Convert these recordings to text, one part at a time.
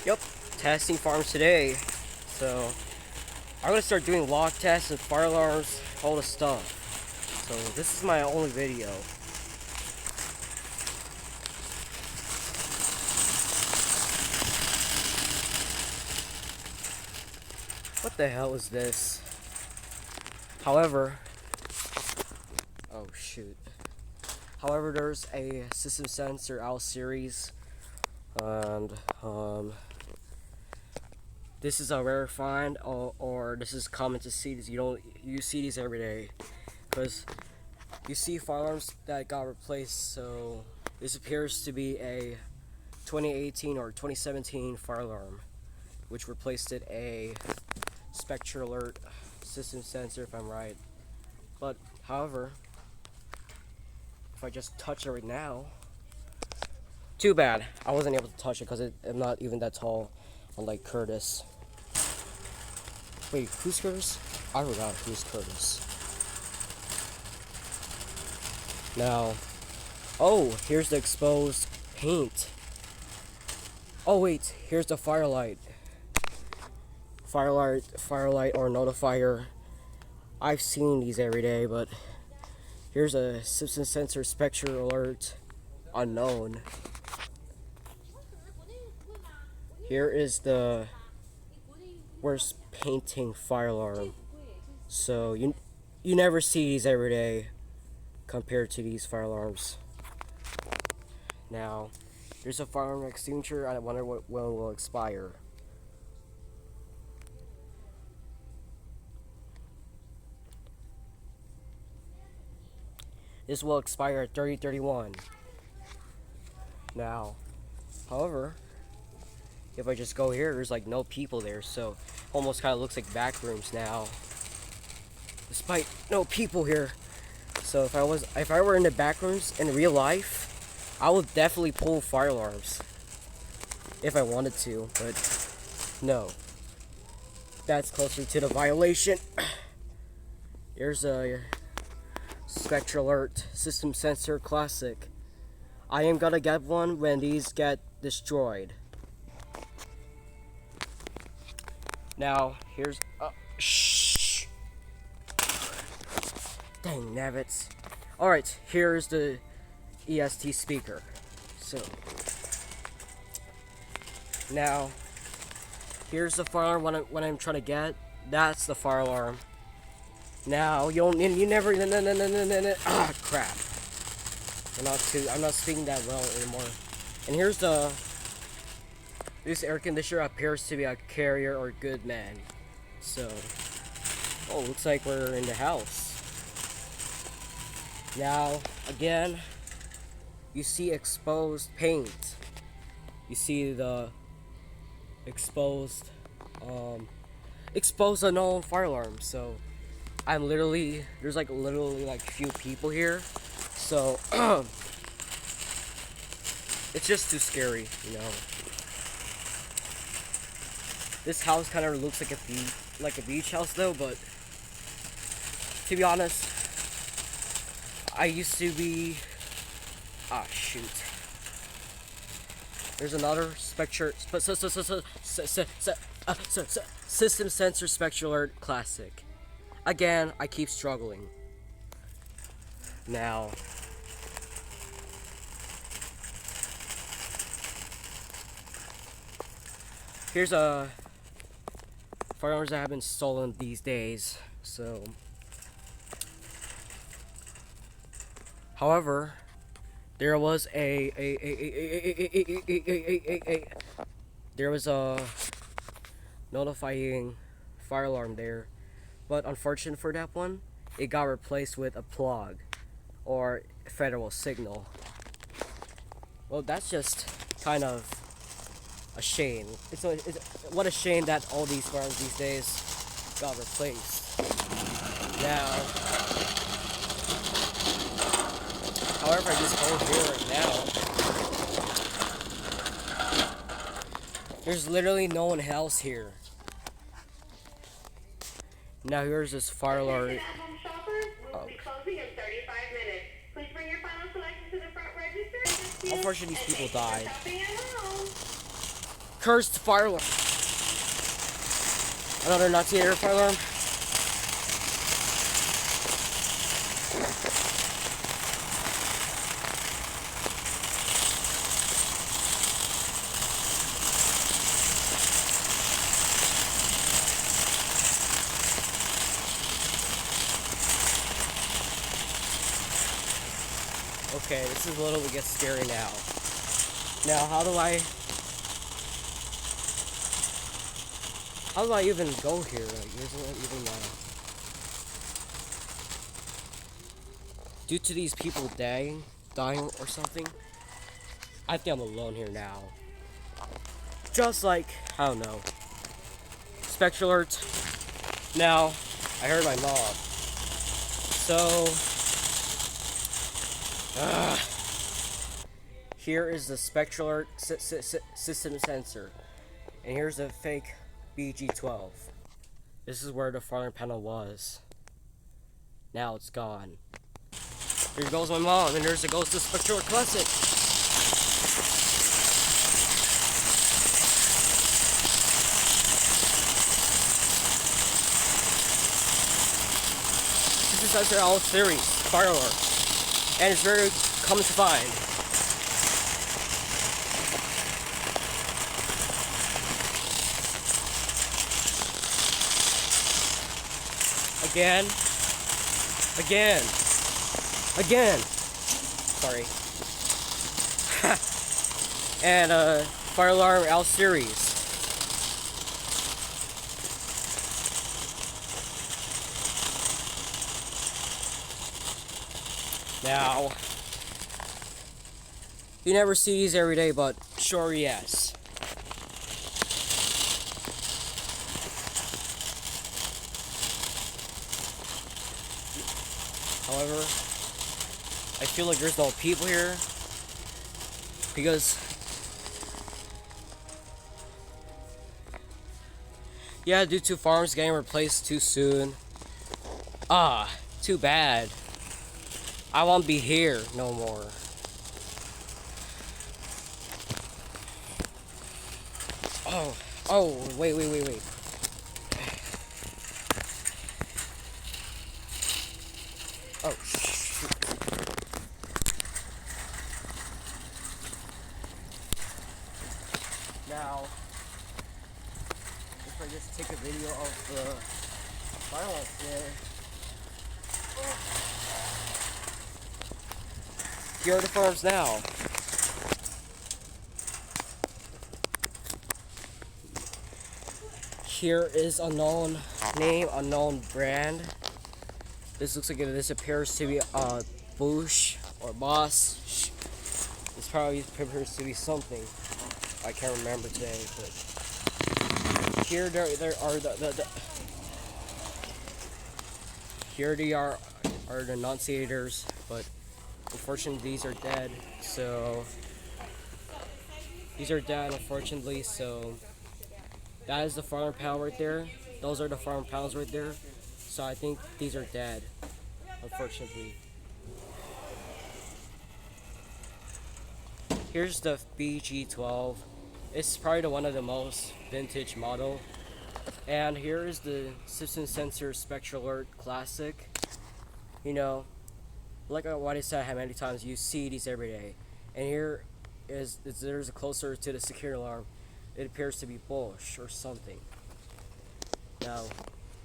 Yep, testing farms today. So I'm gonna start doing log tests and fire alarms, all the stuff. So this is my only video. What the hell is this? However, oh shoot. However, there's a system sensor L series, and this is a rare find, or this is common to see. You see these every day, because you see fire alarms that got replaced. So this appears to be a 2018 or 2017 fire alarm, which replaced it a Spectre Alert system sensor, if I'm right. But however, if I just touch it right now, too bad I wasn't able to touch it because I'm not even that tall, unlike Curtis. Wait, who's Curtis? I forgot who's Curtis. Now, oh, here's the exposed paint. Oh wait, here's the firelight. Firelight or notifier. I've seen these every day, but here's a system sensor Spectre Alert unknown. Here is the worst painting fire alarm. So you never see these every day compared to these fire alarms. Now, here's a fire alarm extinguisher. I wonder when it will expire. This will expire at 30/31. Now, however, if I just go here, there's like no people there, so almost kind of looks like back rooms now, despite no people here. So if I were in the back rooms in real life, I would definitely pull fire alarms if I wanted to, but no, that's closer to the violation. Here's a Spectre Alert System Sensor Classic. I am gonna get one when these get destroyed. Now, here's shh. Dang nabbits. Alright, here's the EST speaker. So now here's the fire alarm when I'm trying to get. That's the fire alarm. Now you never ah crap. I'm not speaking that well anymore. And here's this air conditioner appears to be a Carrier or Goodman. So oh, looks like we're in the house. Now again, you see exposed paint. You see the exposed unknown fire alarm. So I'm literally, there's like literally like few people here, so it's just too scary, you know. This house kind of looks like a beach house though, but to be honest, I used to be, ah shoot. There's another system sensor Spectre Alert Classic. Again, I keep struggling. Now, here's a firearms that have been stolen these days. So, however, there was there was a notifying fire alarm there. But unfortunate for that one, it got replaced with a plug or federal signal. Well, that's just kind of a shame. What a shame that all these farms these days got replaced. Now, however, I just go here right now. There's literally no one else here. Now here's this fire alarm. Oh. Unfortunately, these people died. Cursed fire alarm. Another Nazi air fire alarm. Okay, this is a little bit scary now. Now, how do I even go here? Like, isn't even due to these people dying or something? I think I'm alone here now. Just like, I don't know. Spectral alert. Now, I heard my mom. So, here is the spectral alert system sensor, and here's the fake BG12. This is where the fire panel was. Now it's gone. Here goes my mom, and there's it goes the spectral alert classic. System sensor all series fire alarm. And it's very common to find. Again. Sorry. And fire alarm L series. Now, you never see these every day, but sure, yes. However, I feel like there's no people here because, yeah, due to farms getting replaced too soon. Too bad. I won't be here no more. Oh, wait. Oh, shoot. Now, if I just take a video of the violence there. Here are the farms now. Here is unknown name, unknown brand. This looks like this appears to be Bush or Boss. This probably appears to be something I can't remember today, but here there are the here they are the enunciators, but unfortunately these are dead. So these are dead, unfortunately. So that is the farm panel right there. Those are the farm panels right there. So I think these are dead, unfortunately. Here's the BG12. It's probably one of the most vintage model. And here is the System Sensor Spectral Alert Classic. You know, like what I said how many times, you see these every day. And here there's a closer to the security alarm. It appears to be Bosch or something. Now,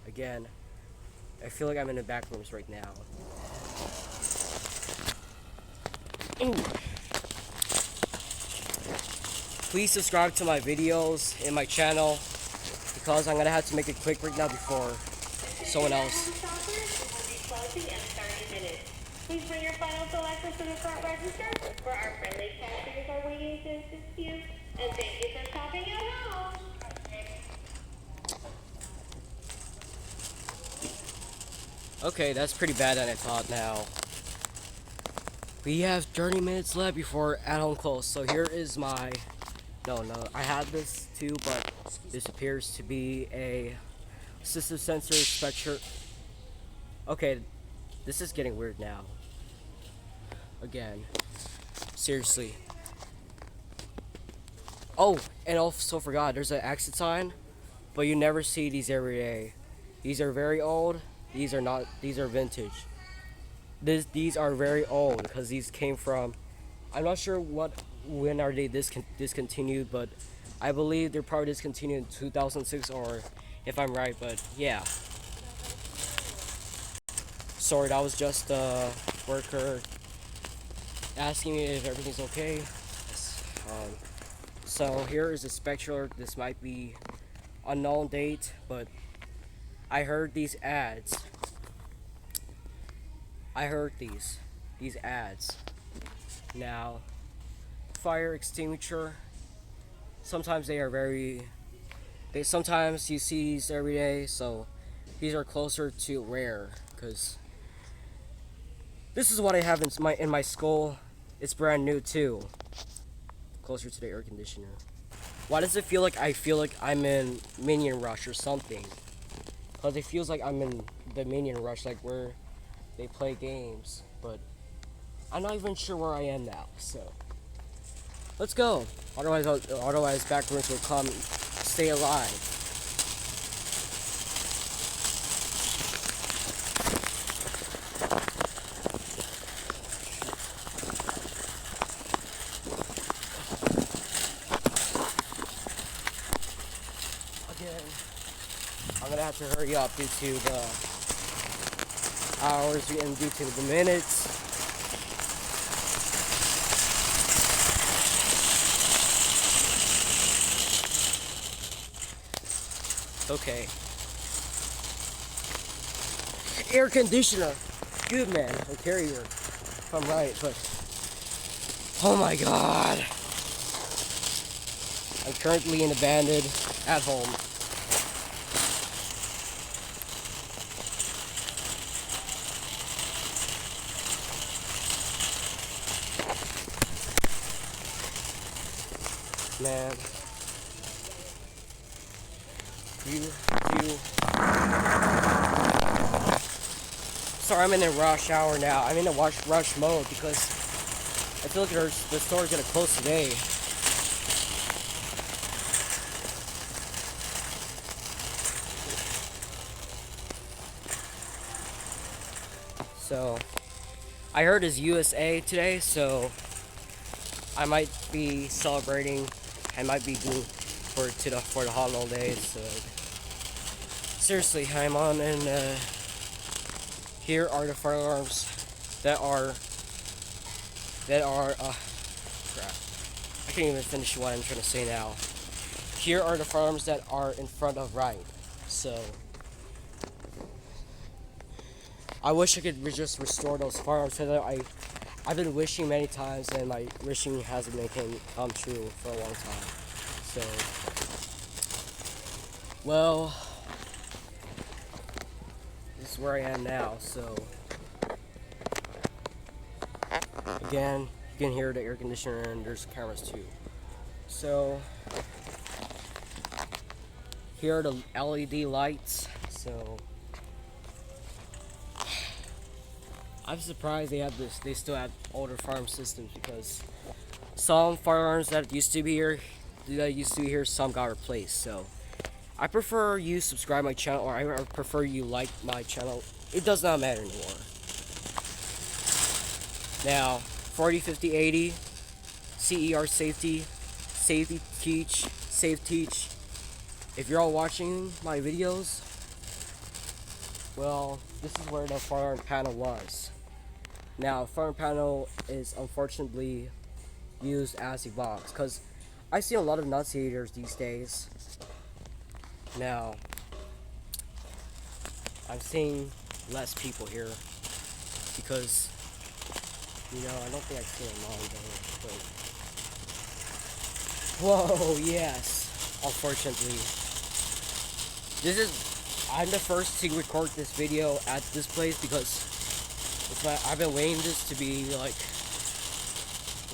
again, I feel like I'm in the back rooms right now. Ooh. Please subscribe to my videos in my channel because I'm gonna have to make it quick right now before someone else. Please bring your final selections to the front register where our friendly cashiers are waiting to assist you. And thank you for shopping at home. Okay, that's pretty bad than I thought now. We have 30 minutes left before at home close. So here is my... No, I had this too, but this appears to be a System Sensor Spectral... Okay, this is getting weird now. Again. Seriously. Oh, and also forgot, there's an exit sign, but you never see these every day. These are very old. These are not. These are vintage. These are very old because these came from. I'm not sure when are they discontinued, but I believe they're probably discontinued in 2006 or if I'm right. But yeah, sorry, that was just a worker asking me if everything's okay. Yes. So here is a spectral. This might be unknown date, but I heard these ads. I heard these ads. Now, fire extinguisher. Sometimes they are very. They sometimes you see these every day, so these are closer to rare because this is what I have in my skull. It's brand new too. Closer to the air conditioner. Why does it feel like I feel like I'm in Minion Rush or something? Because it feels like I'm in the Minion Rush, like where they play games, but I'm not even sure where I am now. So let's go. Otherwise, backrooms will come. Stay alive. Again, I'm gonna have to hurry up due to the hours and due to the minutes. Okay. Air conditioner. Good man. A carrier. If I'm right, but oh my god. I'm currently in abandoned at home. Man. You. Sorry, I'm in a rush hour now. I'm in a rush mode because I feel like the store's gonna close today. So, I heard it's USA today, so I might be celebrating. I might be doing for the holidays. So, seriously, I'm on, and here are the firearms that are crap. I can't even finish what I'm trying to say now. Here are the firearms that are in front of right. So I wish I could just restore those firearms. So I've been wishing many times, and my wishing hasn't come true for a long time. So, well, this is where I am now. So, again, you can hear the air conditioner, and there's cameras too. So, here are the LED lights. So, I'm surprised they still have older firearm systems, because some firearms that used to be here, some got replaced. So I prefer you subscribe my channel, or I prefer you like my channel. It does not matter anymore. Now, 40, 50, 80, CER safety, safe teach. If you're all watching my videos, well, this is where the firearm panel was. Now, firearm panel is unfortunately used as a box, because I see a lot of Nazi haters these days. Now, I'm seeing less people here because, I don't think I've seen a long day. But whoa, yes. Unfortunately, I'm the first to record this video at this place because I've been waiting this to be like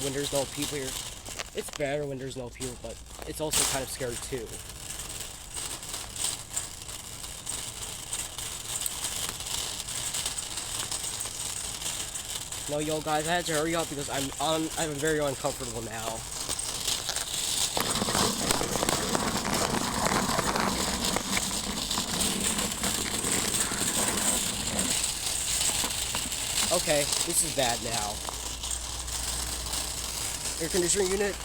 when there's no people here. It's better when there's no people, but it's also kind of scary too. No, yo guys, I had to hurry up because I'm very uncomfortable now. Okay, this is bad now. Air conditioner unit.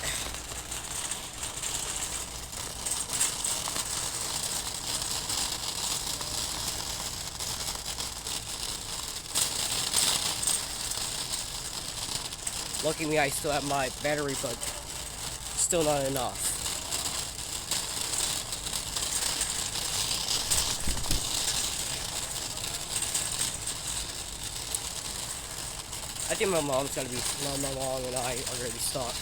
Lucky me, I still have my battery, but still not enough. I think my mom's gonna be, my mom and I are gonna be stuck.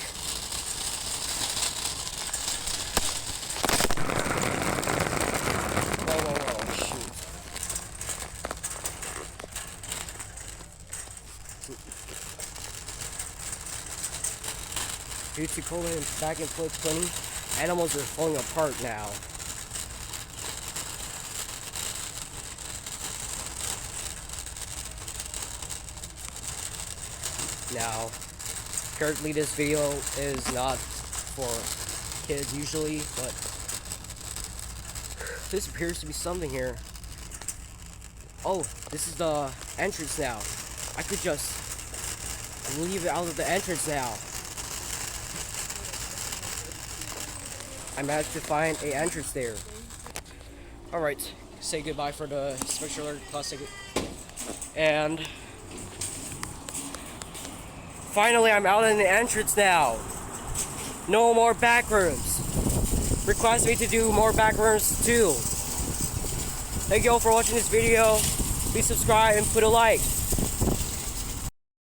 Whoa, shoot. Due to COVID back in 2020, animals are falling apart now. Now, currently this video is not for kids usually, but this appears to be something here. Oh, this is the entrance now. I could just leave it out of the entrance now. I managed to find a entrance there. Alright, say goodbye for the Special Alert Classic. And finally, I'm out in the entrance now. No more back rooms. Request me to do more back rooms too. Thank you all for watching this video. Please subscribe and put a like.